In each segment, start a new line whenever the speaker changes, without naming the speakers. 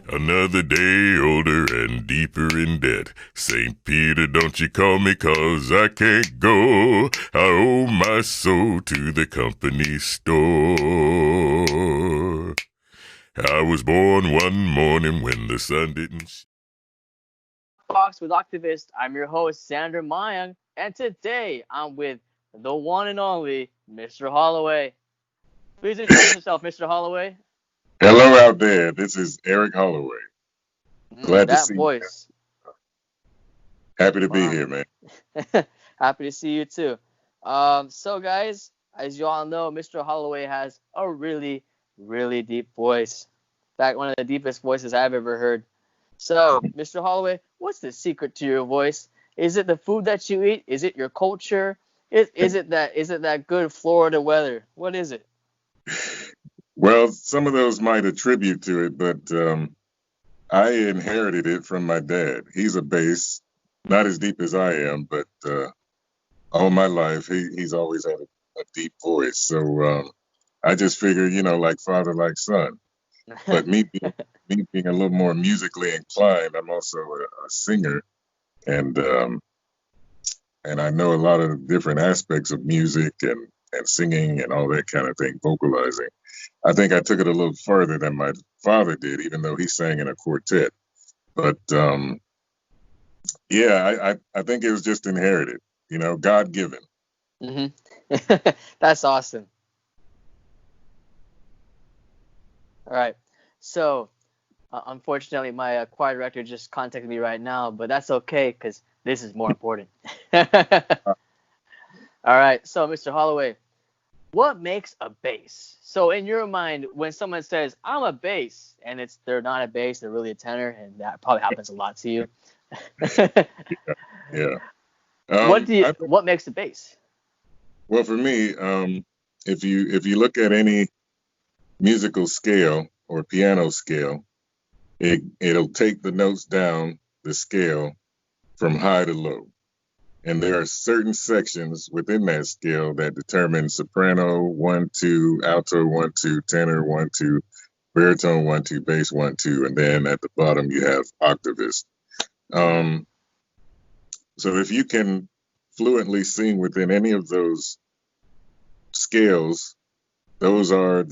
Another day older and deeper in debt. St. Peter, don't you call me 'cause I can't go. I owe my soul to the company store. I was born one morning when the sun didn't.
Box with Oktavists. I'm your host, Xander Mayang, and today I'm with the one and only Mr. Hollaway. Please introduce yourself, Mr. Hollaway.
Hello out there. This is Eric Holloway. Glad to
That
see you.
voice.
Happy to be
Wow.
here, man.
Happy to see you too. So guys, as you all know, Mr. Holloway has a really, really deep voice. In fact, one of the deepest voices I've ever heard. So, Mr. Holloway, what's the secret to your voice? Is it the food that you eat? Is it your culture? Is it that good Florida weather? What is it?
Well, some of those might attribute to it, but I inherited it from my dad. He's a bass, not as deep as I am, but all my life he's always had a deep voice. So I just figured, like father, like son. But me being a little more musically inclined, I'm also a singer, and I know a lot of the different aspects of music and singing and all that kind of thing, vocalizing. I think I took it a little further than my father did, even though he sang in a quartet. But yeah, I think it was just inherited, God given.
Mm-hmm. That's awesome. All right. So, unfortunately, my choir director just contacted me right now, but that's okay because this is more important. All right. So, Mr. Holloway, what makes a bass? So, in your mind, when someone says, I'm a bass, and they're not a bass, they're really a tenor, and that probably happens a lot to you.
Yeah.
What makes a bass?
Well, for me, if you look at any musical scale or piano scale, it'll take the notes down the scale from high to low. And there are certain sections within that scale that determine soprano 1 2, alto 1 2, tenor 1 2, baritone 1 2, bass 1 2, and then at the bottom you have octavist. So if you can fluently sing within any of those scales, those are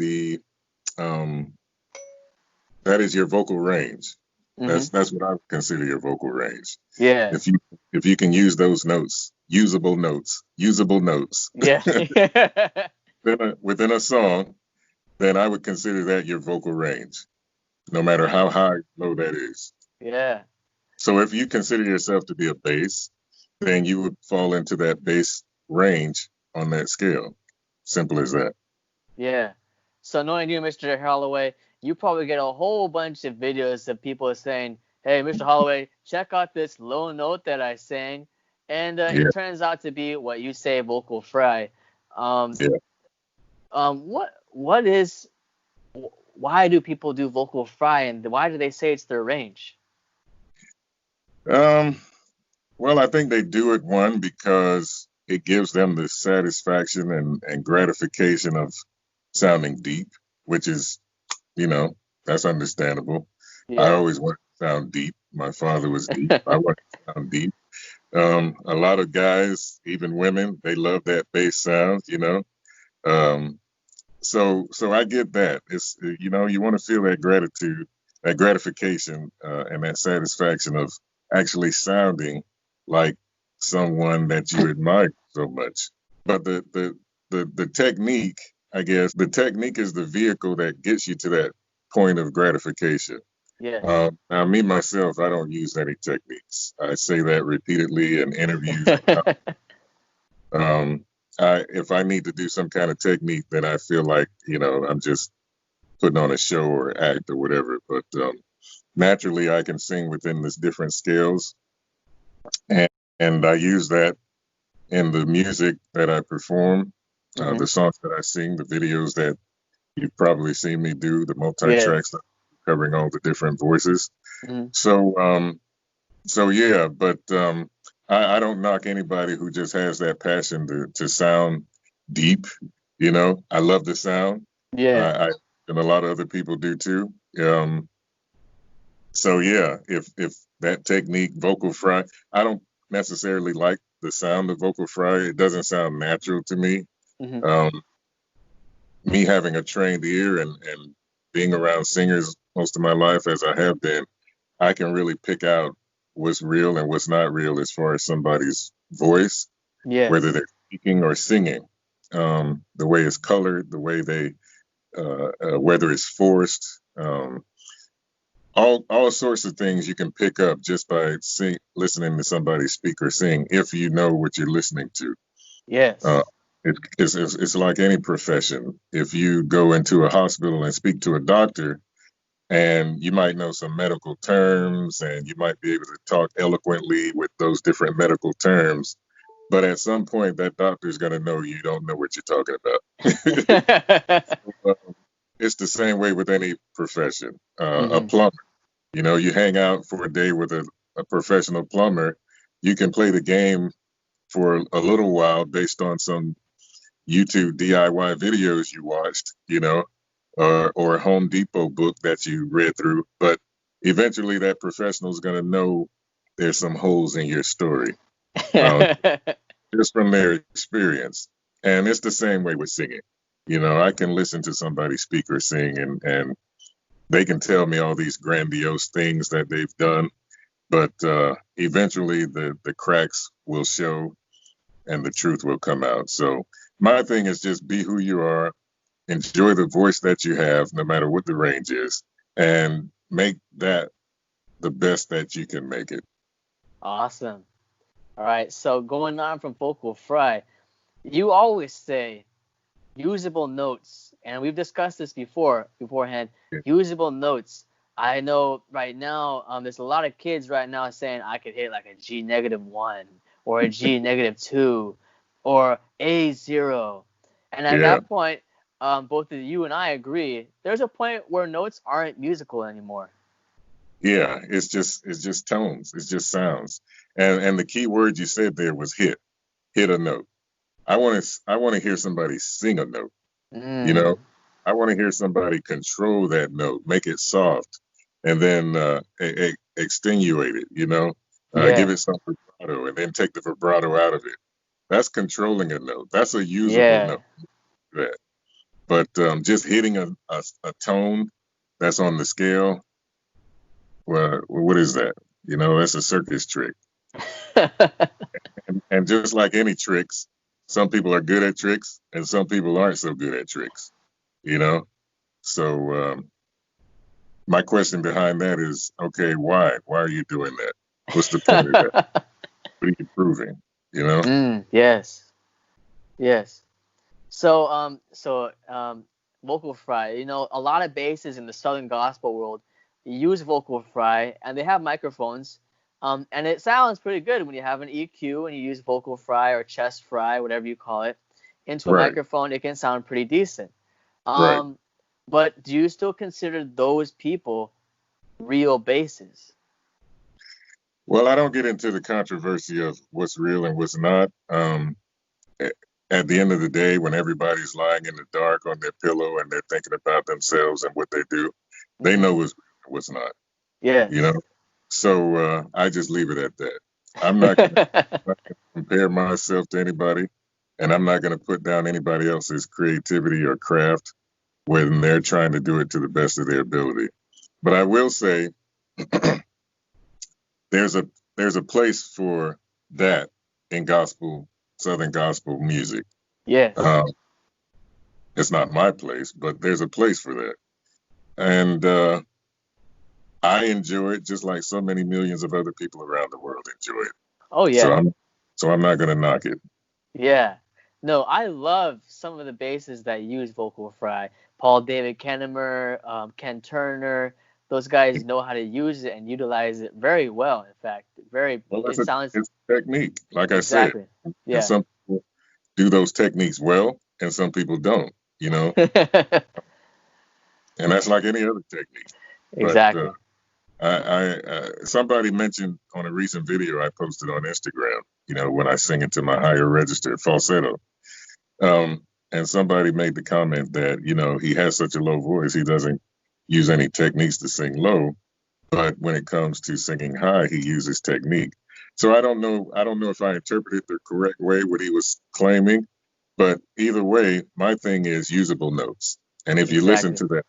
that is your vocal range.
Mm-hmm.
That's what I would consider your vocal range.
Yeah.
If you can use those notes, usable notes,
Yeah.
within a song, then I would consider that your vocal range, no matter how high or low that is.
Yeah.
So if you consider yourself to be a bass, then you would fall into that bass range on that scale. Simple as that.
Yeah. So knowing you, Mr. Holloway, you probably get a whole bunch of videos of people saying, hey, Mr. Holloway, check out this low note that I sang. And
Yeah.
it turns out to be what you say, vocal fry.
Yeah.
What is, why do people do vocal fry, and why do they say it's their range?
Well, I think they do it, one, because it gives them the satisfaction and gratification of sounding deep, which is, that's understandable. I
Yeah.
always wanted to sound deep. My father was deep. I wanted to sound deep. A lot of guys, even women, they love that bass sound, So I get that. It's, you want to feel that gratitude, that gratification, and that satisfaction of actually sounding like someone that you admire so much. But the technique, I guess, the technique is the vehicle that gets you to that point of gratification.
Yeah.
Now, me myself, I don't use any techniques. I say that repeatedly in interviews. Um, if I need to do some kind of technique, then I feel like, I'm just putting on a show or act or whatever. But naturally, I can sing within these different scales. And I use that in the music that I perform, the songs that I sing, the videos that you've probably seen me do, the multi-tracks covering all the different voices.
Mm-hmm.
So yeah, but I don't knock anybody who just has that passion to sound deep. I love the sound.
Yeah.
And a lot of other people do too. So yeah, if that technique, vocal fry, I don't necessarily like the sound of vocal fry. It doesn't sound natural to me.
Hmm.
Um, Me having a trained ear and being around singers most of my life, as I have been, I can really pick out what's real and what's not real as far as somebody's voice, whether
Yes.
they're speaking or singing. The way it's colored, the way they, whether it's forced, all sorts of things you can pick up just by listening to somebody speak or sing if you know what you're listening to. Uh,
Yes.
it's like any profession. If you go into a hospital and speak to a doctor, and you might know some medical terms and you might be able to talk eloquently with those different medical terms, but at some point that doctor's going to know you don't know what you're talking about. It's the same way with any profession. A
Hmm.
plumber, you hang out for a day with a professional plumber, you can play the game for a little while based on some YouTube DIY videos you watched, or a Home Depot book that you read through. But eventually, that professional is going to know there's some holes in your story, um, just from their experience. And it's the same way with singing. I can listen to somebody speak or sing, and they can tell me all these grandiose things that they've done. But eventually, the cracks will show and the truth will come out. So, my thing is just be who you are, enjoy the voice that you have, no matter what the range is, and make that the best that you can make it.
Awesome. All right. So going on from vocal fry, you always say usable notes, and we've discussed this beforehand.
Yeah.
Usable notes. I know right now, there's a lot of kids right now saying I could hit like a G-1 or a G-2 or A0, and at
Yeah,
that point, both of you and I agree. There's a point where notes aren't musical anymore.
yeah. It's just tones. It's just sounds. And the key word you said there was hit. Hit a note. I want to hear somebody sing a note. You know,
Mm,
I want to hear somebody control that note, make it soft, and then extenuate it. Give
yeah,
it some vibrato, and then take the vibrato out of it. That's controlling a note. That's a usable
yeah.
note. That. But just hitting a tone that's on the scale, well, what is that? That's a circus trick. And just like any tricks, some people are good at tricks and some people aren't so good at tricks, you know? So my question behind that is, okay, why? Why are you doing that? What's the point of that? What are you proving? You know?
Yes, yes. Vocal fry. A lot of bases in the Southern gospel world use vocal fry, and they have microphones. And it sounds pretty good when you have an EQ and you use vocal fry or chest fry, whatever you call it, into a
Right,
microphone. It can sound pretty decent.
right.
Um, but do you still consider those people real basses?
Well, I don't get into the controversy of what's real and what's not. At the end of the day, when everybody's lying in the dark on their pillow and they're thinking about themselves and what they do, they
Hmm.
know what's real and what's not, you know?
Yes.
So I just leave it at that. I'm not going to compare myself to anybody, and I'm not going to put down anybody else's creativity or craft when they're trying to do it to the best of their ability. But I will say there's a there's a place for that in gospel, Southern gospel music.
Yes.
Um, it's not my place, but there's a place for that, and I enjoy it just like so many millions of other people around the world enjoy it.
Oh
So
yeah.
I'm not going to knock it.
Yeah. No, I love some of the basses that use vocal fry. Paul David Kennemer, Ken Turner, those guys know how to use it and utilize it very well. In fact,
Well,
it sounds
it's a technique, like I said,
exactly.
and
Yeah.
some people do those techniques well, and some people don't. You know, and that's like any other technique. But
Exactly.
somebody mentioned on a recent video I posted on Instagram, when I sing into my higher register falsetto, and somebody made the comment that he has such a low voice, he doesn't use any techniques to sing low. but when it comes to singing high, he uses technique. So I don't know if I interpreted the correct way what he was claiming, but either way, my thing is usable notes. And if you listen
Exactly.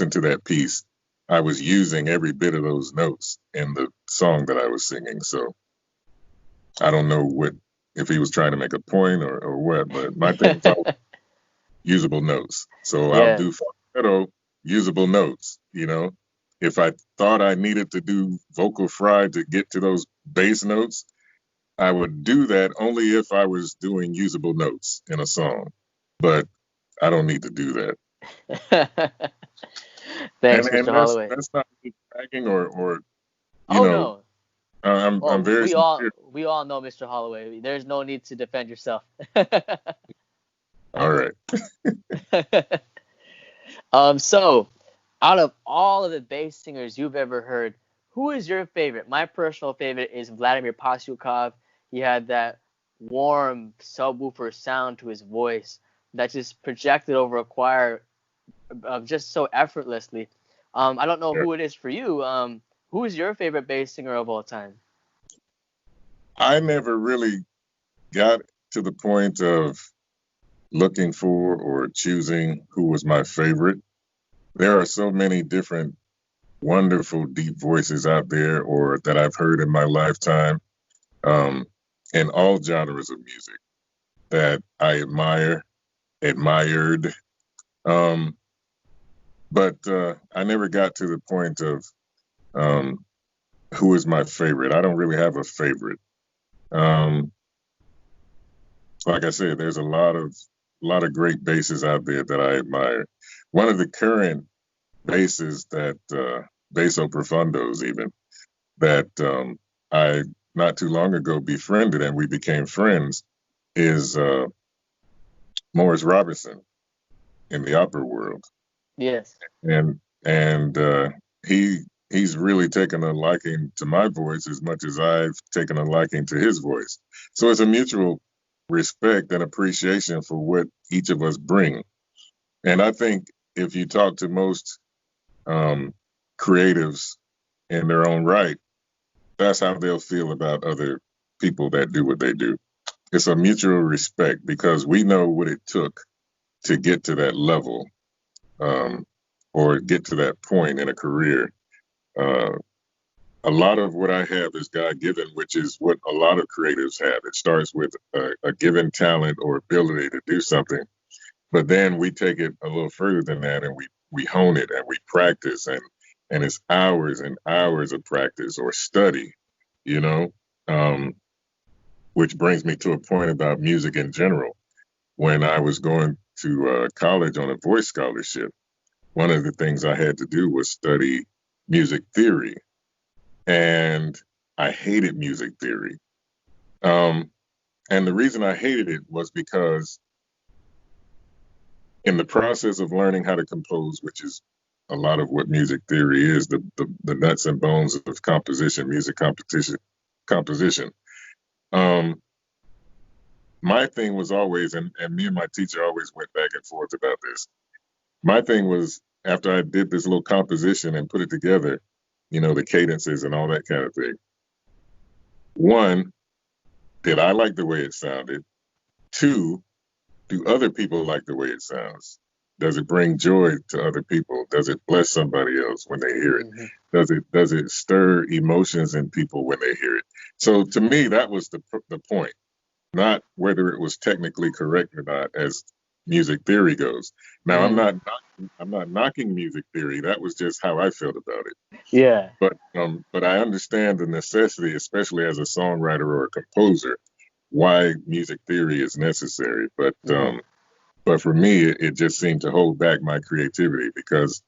to that piece, I was using every bit of those notes in the song that I was singing. So I don't know if he was trying to make a point or what, but my thing is always usable notes. So I'll
Yeah.
do falsetto, usable notes. If I thought I needed to do vocal fry to get to those bass notes, I would do that only if I was doing usable notes in a song. But I don't need to do that.
Thanks,
And
Mr. Holloway.
that's not me bragging or you
Oh
know
no.
I'm
Oh,
very sincere.
we all know Mr. Holloway. There's no need to defend yourself.
All right.
So out of all of the bass singers you've ever heard, who is your favorite? My personal favorite is Vladimir Pasyukov. He had that warm subwoofer sound to his voice that just projected over a choir just so effortlessly. I don't know
Yeah.
who it is for you. Who is your favorite bass singer of all time?
I never really got to the point of looking for or choosing who was my favorite. There are so many different wonderful deep voices out there or that I've heard in my lifetime, um, in all genres of music that I admired. Um, but I never got to the point of um, who is my favorite. I don't really have a favorite. Um, like I said, there's a lot of great basses out there that I admire. One of the current basses that basso profundos even that I not too long ago befriended and we became friends is Morris Robertson in the opera world,
Yes.
and he he's really taken a liking to my voice as much as I've taken a liking to his voice. So it's a mutual respect and appreciation for what each of us bring. And I think if you talk to most um, creatives in their own right, that's how they'll feel about other people that do what they do. It's a mutual respect because we know what it took to get to that level, um, or get to that point in a career. Uh, a lot of what I have is God given, which is what a lot of creatives have. It starts with a given talent or ability to do something, but then we take it a little further than that, and we hone it and we practice, and it's hours and hours of practice or study, you know. Um, which brings me to a point about music in general. When I was going to college on a voice scholarship, one of the things I had to do was study music theory, and I hated music theory. Um, and the reason I hated it was because in the process of learning how to compose, which is a lot of what music theory is, the nuts and bones of composition, music composition. Um, my thing was always, and me and my teacher always went back and forth about this. My thing was after I did this little composition and put it together, the cadences and all that kind of thing. One, did I like the way it sounded? Two, do other people like the way it sounds? Does it bring joy to other people? Does it bless somebody else when they hear it?
Mm-hmm.
Does it stir emotions in people when they hear it? So to me, that was the point, not whether it was technically correct or not, as music theory goes. Now,
Mm.
I'm not knocking music theory. That was just how I felt about it.
Yeah.
But I understand the necessity, especially as a songwriter or a composer, why music theory is necessary.
Mm-hmm.
But for me, it just seemed to hold back my creativity because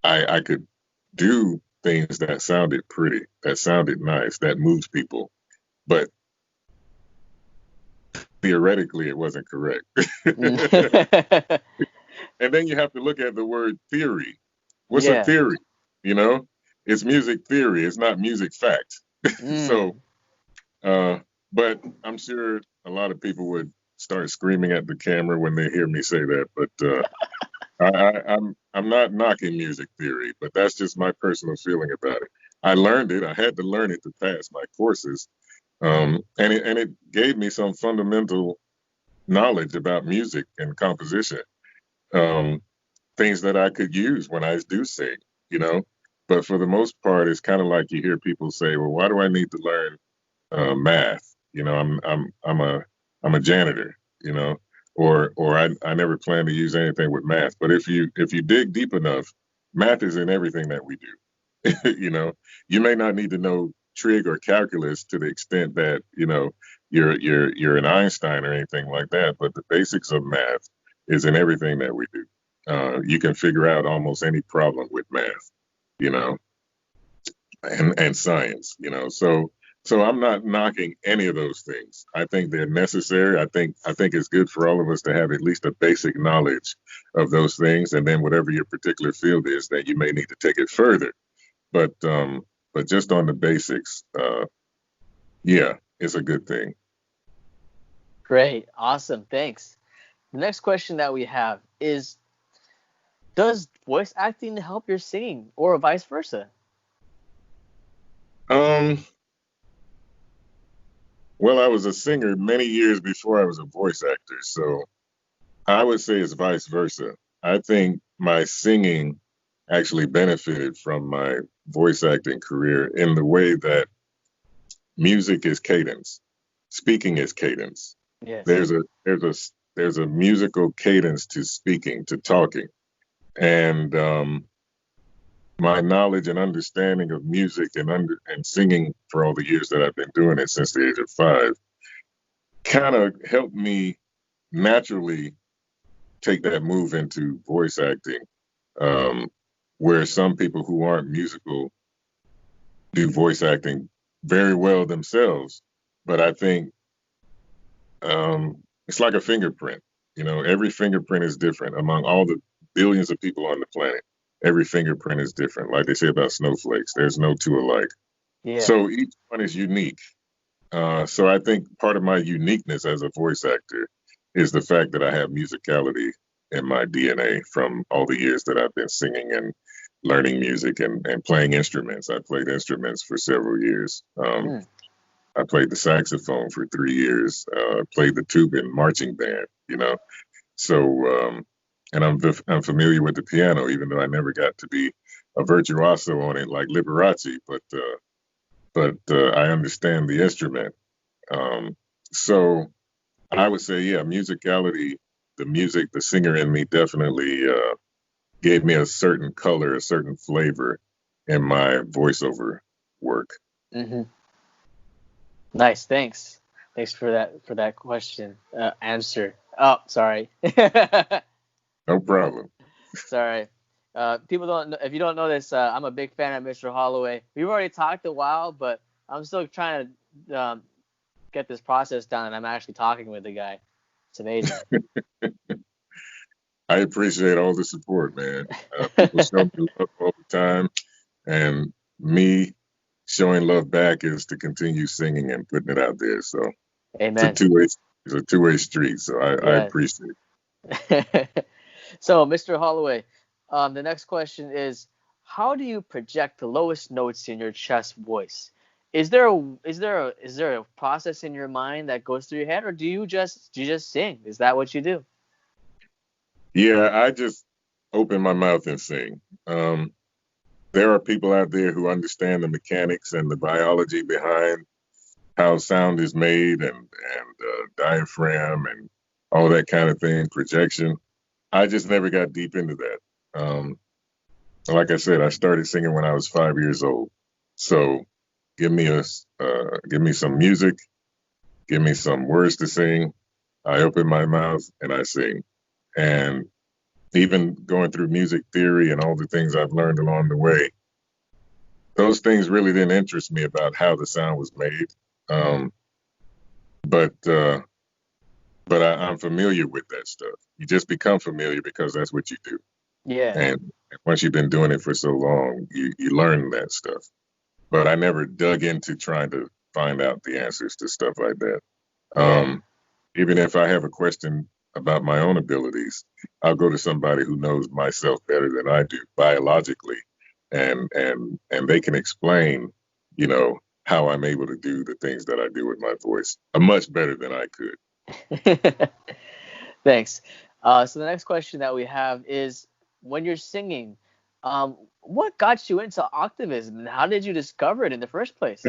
I could do things that sounded pretty, that sounded nice, that moved people, but theoretically it wasn't correct. And then you have to look at the word theory. What's a
Yeah.
theory? You know, it's music theory. It's not music fact.
Mm.
So, uh, but I'm sure a lot of people would start screaming at the camera when they hear me say that. But I'm not knocking music theory, but that's just my personal feeling about it. I learned it. I had to learn it to pass my courses, and it gave me some fundamental knowledge about music and composition, um, things that I could use when I do sing. You know, but for the most part, it's kind of like you hear people say, "Well, why do I need to learn math? You know, I'm a janitor. You know, or I never plan to use anything with math. But if you dig deep enough, math is in everything that we do. You know, you may not need to know trig or calculus to the extent that you're an Einstein or anything like that, but the basics of math is in everything that we do. You can figure out almost any problem with math, you know, and science, you know. So I'm not knocking any of those things. I think they're necessary. I think it's good for all of us to have at least a basic knowledge of those things, and then whatever your particular field is, that you may need to take it further. But just on the basics, yeah, it's a good thing.
Great. Awesome. Thanks. The next question that we have is, does voice acting help your singing or vice versa?
Well, I was a singer many years before I was a voice actor, so I would say it's vice versa. I think my singing actually benefited from my voice acting career in the way that music is cadence, speaking is cadence.
Yes.
There's a musical cadence to speaking, to talking, and my knowledge and understanding of music and singing for all the years that I've been doing it since the age of 5 kind of helped me naturally take that move into voice acting, um, where some people who aren't musical do voice acting very well themselves. But I think it's like a fingerprint. You know, every fingerprint is different among all the billions of people on the planet. Every fingerprint is different. Like they say about snowflakes, there's no two alike.
Yeah.
So each one is unique. So I think part of my uniqueness as a voice actor is the fact that I have musicality in my DNA from all the years that I've been singing and learning music and playing instruments. I played instruments for several years. I played the saxophone for 3 years. Played the tuba in marching band. You know, so and I'm familiar with the piano, even though I never got to be a virtuoso on it like Liberace, but I understand the instrument. So I would say, yeah, musicality, the music, the singer in me definitely gave me a certain color, a certain flavor in my voiceover work.
Mm-hmm. Nice. Thanks. Thanks for that question answer. Oh, sorry.
No problem.
Sorry. People don't know, if you don't know this, I'm a big fan of Mr. Hollaway. We've already talked a while, but I'm still trying to get this process done, and I'm actually talking with the guy. It's amazing.
I appreciate all the support, man. People show me love all the time, and me showing love back is to continue singing and putting it out there. So
Amen.
it's a two-way street. So I appreciate
it. So, Mr. Hollaway, the next question is, how do you project the lowest notes in your chest voice? Is there a process in your mind that goes through your head, or do you just sing? Is that what you do?
Yeah, I just open my mouth and sing. There are people out there who understand the mechanics and the biology behind how sound is made and diaphragm and all that kind of thing, projection. I just never got deep into that. Like I said, I started singing when I was 5 years old. So give me some music, give me some words to sing. I open my mouth and I sing. And even going through music theory and all the things I've learned along the way, those things really didn't interest me about how the sound was made. But I'm familiar with that stuff. You just become familiar because that's what you do.
Yeah.
And once you've been doing it for so long, you learn that stuff. But I never dug into trying to find out the answers to stuff like that.
Yeah.
Even if I have a question about my own abilities, I'll go to somebody who knows myself better than I do biologically, and they can explain, you know, how I'm able to do the things that I do with my voice much better than I could.
Thanks. So the next question that we have is, when you're singing, what got you into octavism, and how did you discover it in the first place?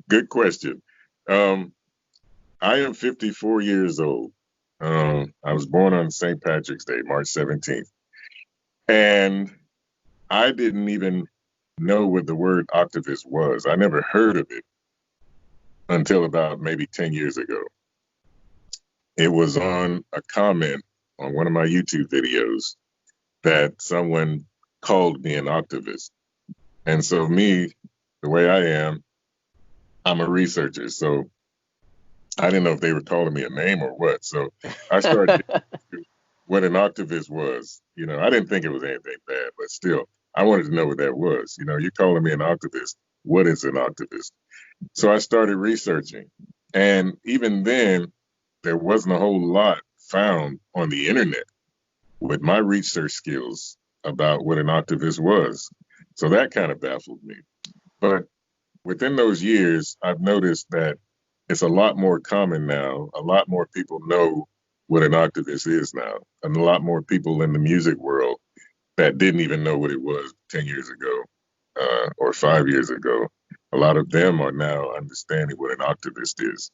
Good question. I am 54 years old. I was born on St. Patrick's Day, March 17th. And I didn't even know what the word octavist was. I never heard of it until about maybe 10 years ago. It was on a comment on one of my YouTube videos that someone called me an octavist. And so me, the way I am, I'm a researcher. So I didn't know if they were calling me a name or what. So I started what an octavist was. You know, I didn't think it was anything bad, but still, I wanted to know what that was. You know, you're calling me an octavist. What is an octavist? So I started researching. And even then, there wasn't a whole lot found on the internet with my research skills about what an octavist was. So that kind of baffled me. But within those years, I've noticed that it's a lot more common now. A lot more people know what an octavist is now. And a lot more people in the music world that didn't even know what it was 10 years ago or 5 years ago. A lot of them are now understanding what an octavist is.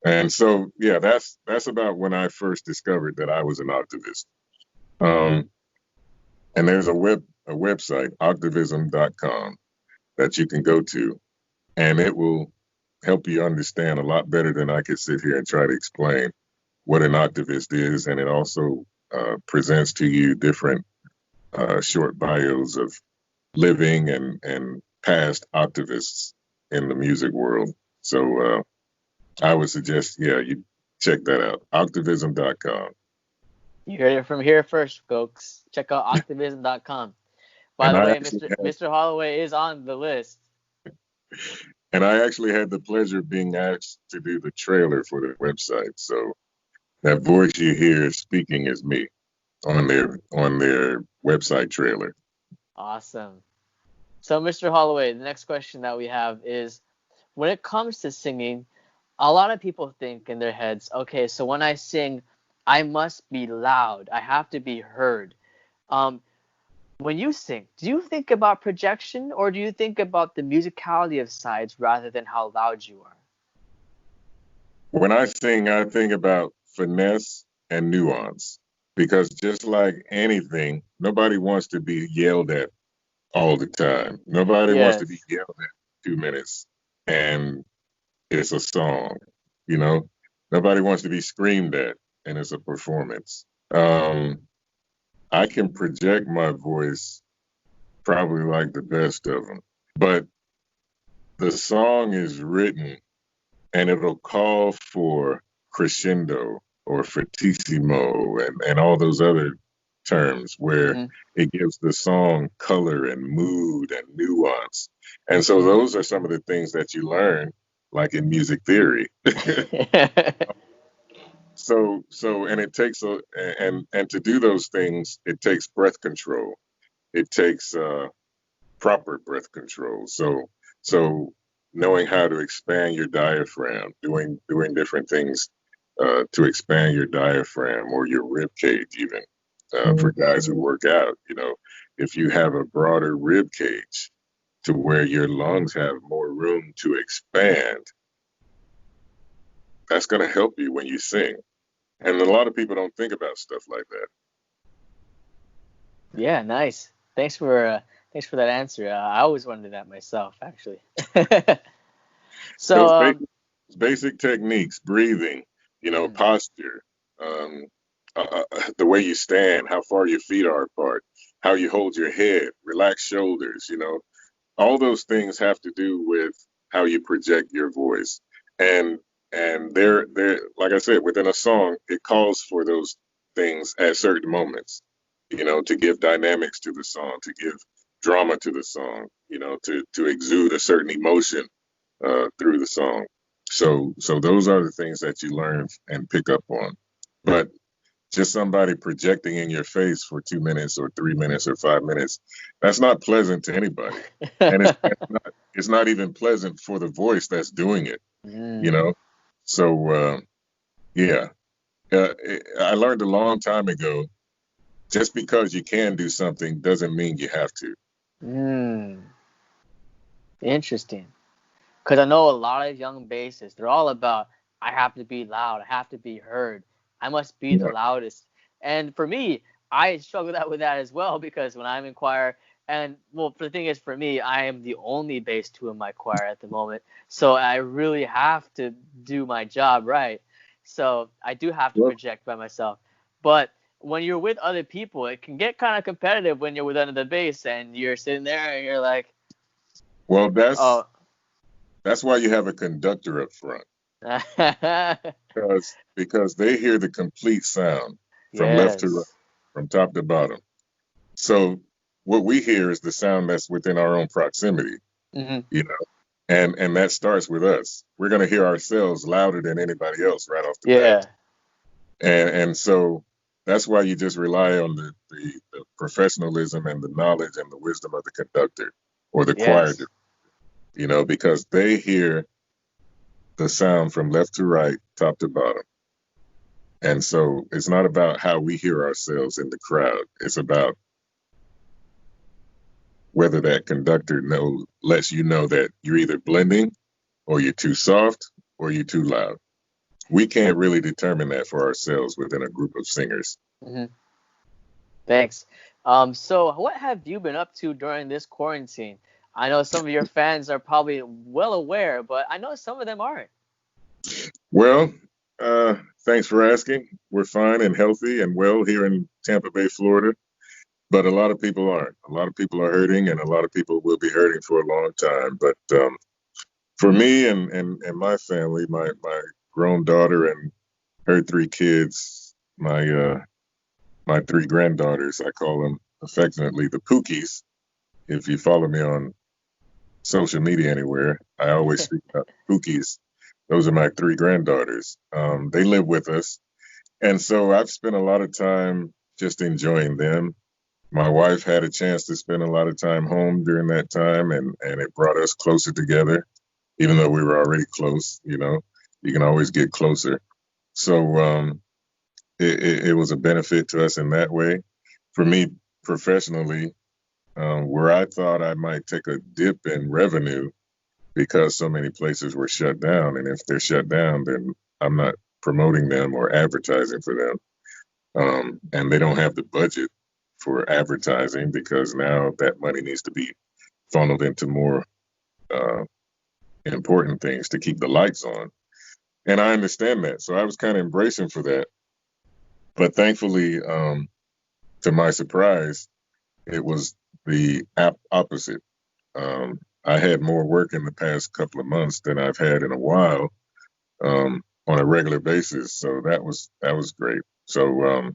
And so, yeah, that's about when I first discovered that I was an octavist. And there's a website, octavism.com, that you can go to, and it will help you understand a lot better than I could sit here and try to explain what an octavist is. And it also presents to you different short bios of living and past octavists in the music world. So I would suggest, yeah, you check that out, octavism.com.
You heard it from here first, folks. Check out octavism.com. By the way, Mr. Hollaway is on the list.
And I actually had the pleasure of being asked to do the trailer for the website. So that voice you hear speaking is me on their website trailer.
Awesome. So, Mr. Hollaway, the next question that we have is, when it comes to singing, a lot of people think in their heads, okay, so when I sing, I must be loud. I have to be heard. When you sing, do you think about projection, or do you think about the musicality of sides rather than how loud you are?
When I sing, I think about finesse and nuance, because just like anything, nobody wants to be yelled at all the time. Nobody wants to be yelled at 2 minutes and it's a song, you know? Nobody wants to be screamed at and it's a performance. I can project my voice probably like the best of them, but the song is written and it'll call for crescendo or fortissimo and all those other terms where it gives the song color and mood and nuance. And so those are some of the things that you learn, like in music theory. So and it takes and to do those things, it takes breath control. It takes proper breath control. So knowing how to expand your diaphragm, doing different things to expand your diaphragm or your rib cage, even for guys who work out. You know, if you have a broader rib cage to where your lungs have more room to expand, that's going to help you when you sing. And a lot of people don't think about stuff like that.
Yeah, nice. Thanks for that answer. I always wondered that myself, actually. So
basic techniques, breathing, you know, posture, the way you stand, how far your feet are apart, how you hold your head, relaxed shoulders, you know, all those things have to do with how you project your voice. And they're like I said, within a song, it calls for those things at certain moments, you know, to give dynamics to the song, to give drama to the song, you know, to exude a certain emotion through the song. So those are the things that you learn and pick up on. But just somebody projecting in your face for 2 minutes or 3 minutes or 5 minutes, that's not pleasant to anybody. And it's not even pleasant for the voice that's doing it, you know? So, yeah. I learned a long time ago, just because you can do something doesn't mean you have to.
Interesting. Because I know a lot of young bassists, they're all about, I have to be loud, I have to be heard, I must be the loudest. And for me, I struggle with that as well, because when I'm in choir, and well, the thing is, for me, I am the only bass two in my choir at the moment, so I really have to do my job right. So I do have to project by myself. But when you're with other people, it can get kind of competitive when you're with another bass, and you're sitting there and you're like,
well, that's why you have a conductor up front. because they hear the complete sound from left to right, from top to bottom. So what we hear is the sound that's within our own proximity, you know, and that starts with us. We're going to hear ourselves louder than anybody else right off the bat. And so that's why you just rely on the professionalism and the knowledge and the wisdom of the conductor or the choir, you know, because they hear the sound from left to right, top to bottom. And so it's not about how we hear ourselves in the crowd. It's about whether that conductor lets you know that you're either blending or you're too soft or you're too loud. We can't really determine that for ourselves within a group of singers.
Thanks. So what have you been up to during this quarantine? I know some of your fans are probably well aware, but I know some of them aren't.
Well, thanks for asking. We're fine and healthy and well here in Tampa Bay, Florida. But a lot of people aren't. A lot of people are hurting, and a lot of people will be hurting for a long time. But for me and my family, my grown daughter and her 3 kids, my 3 granddaughters, I call them affectionately the Pookies. If you follow me on social media anywhere, I always speak about Pookies. Those are my 3 granddaughters. They live with us. And so I've spent a lot of time just enjoying them. My wife had a chance to spend a lot of time home during that time, and it brought us closer together, even though we were already close. You know, you can always get closer. So it was a benefit to us in that way. For me professionally, where I thought I might take a dip in revenue because so many places were shut down, and if they're shut down, then I'm not promoting them or advertising for them, and they don't have the budget for advertising because now that money needs to be funneled into more important things to keep the lights on. And I understand that. So I was kind of embracing for that. But thankfully, to my surprise, it was the opposite. I had more work in the past couple of months than I've had in a while on a regular basis. So that was great. So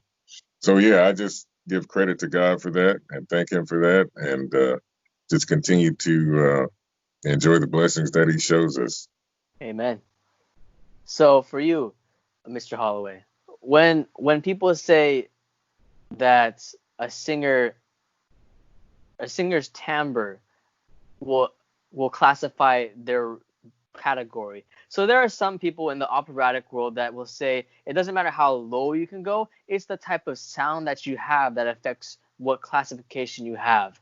yeah, I just give credit to God for that and thank him for that, and just continue to enjoy the blessings that he shows us.
Amen. So for you, Mr. Hollaway, when people say that a singer's timbre will classify their category. So there are some people in the operatic world that will say it doesn't matter how low you can go, it's the type of sound that you have that affects what classification you have.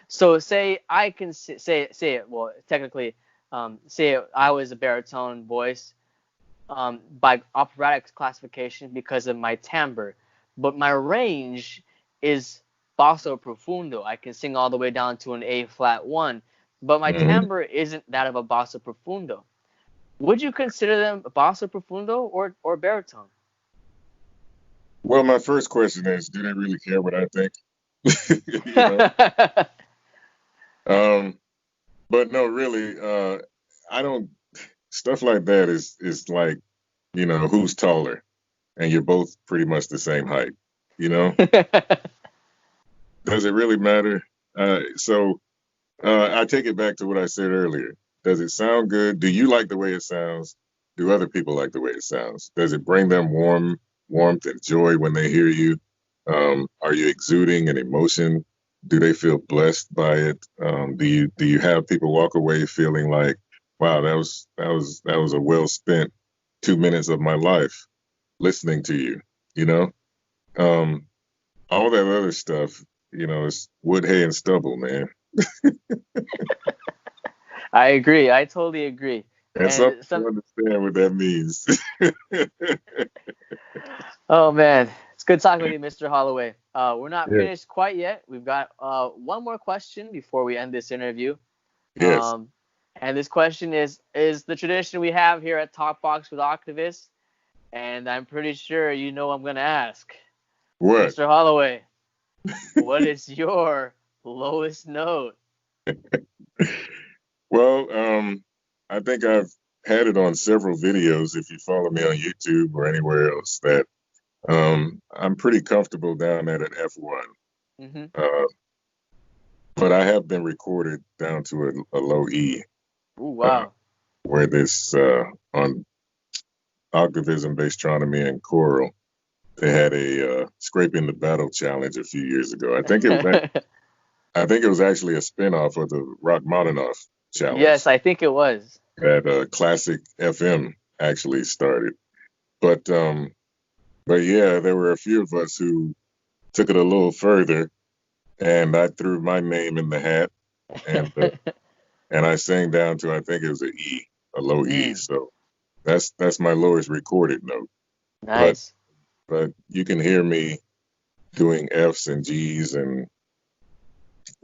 So say I can say it, well, technically, say I was a baritone voice by operatic classification because of my timbre, but my range is basso profundo. I can sing all the way down to an A flat 1, but my timbre isn't that of a basso profundo. Would you consider them basso profundo or baritone?
Well, my first question is, do they really care what I think? But no, really, I don't. Stuff like that is like, who's taller, and you're both pretty much the same height. Does it really matter? So I take it back to what I said earlier. Does it sound good? Do you like the way it sounds? do other people like the way it sounds? Does it bring them warmth and joy when they hear you? Are you exuding an emotion? Do they feel blessed by it? Do you have people walk away feeling like, wow, that was a well spent 2 minutes of my life listening to you? You know, um, all that other stuff, is wood, hay, and stubble, man.
I agree. I totally agree.
And some
And
people understand what that means.
oh man, it's good talking with you, Mr. Holloway. We're not
Yeah.
finished quite yet. We've got one more question before we end this interview.
Yes.
And this question is the tradition we have here at TalkBox with Oktavists, and I'm pretty sure you know what I'm gonna ask.
What?
Mr. Holloway, what is your lowest note?
Well, I think I've had it on several videos. If you follow me on YouTube or anywhere else, that I'm pretty comfortable down at an F1.
Mm-hmm.
But I have been recorded down to a low E.
Ooh, wow.
Where this on octavism, bastronomy, and choral, they had a scraping the battle challenge a few years ago. I think it was actually a spinoff of the Rachmaninoff challenge.
Yes, I think it was.
That Classic FM actually started. But yeah, there were a few of us who took it a little further, and I threw my name in the hat, and and I sang down to, I think it was an E, a low E. So that's my lowest recorded note.
Nice.
But you can hear me doing Fs and Gs, and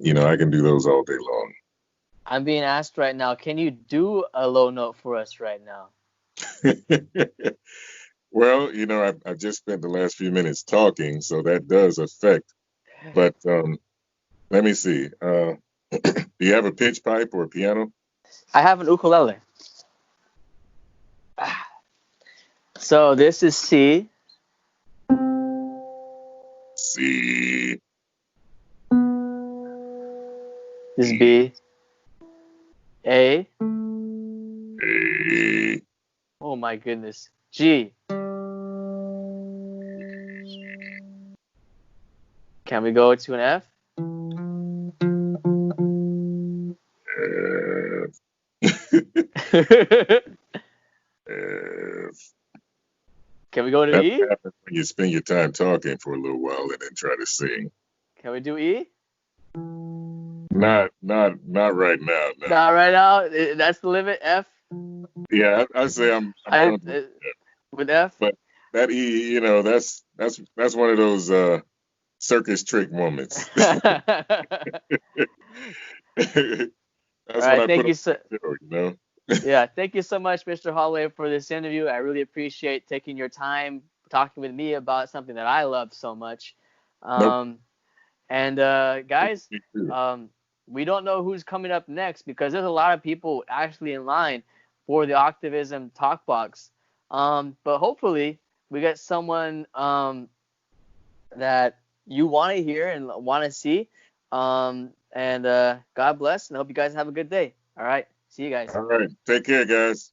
I can do those all day long.
I'm being asked right now, can you do a low note for us right now?
Well, I've just spent the last few minutes talking, so that does affect. But let me see. Do you have a pitch pipe or a piano?
I have an ukulele. So this is C.
C.
This is B. A.
A.
Oh my goodness. G. Can we go to an F?
F.
Can we go to
That's
E?
what happens when you spend your time talking for a little while and then try to sing.
Can we do E?
Not right now. No.
Not right now. That's the limit. F.
Yeah, I say I'm
with F.
But that E, that's one of those circus trick moments. That's
All right,
what I
thank
put
you
on
so.
the show,
Yeah, thank you so much, Mr. Holloway, for this interview. I really appreciate taking your time talking with me about something that I love so much.
Nope.
And guys, we don't know who's coming up next because there's a lot of people actually in line for the Oktavism Talk Box. But hopefully we get someone that you want to hear and want to see. And God bless, and I hope you guys have a good day. All right. See you guys.
All right. Take care, guys.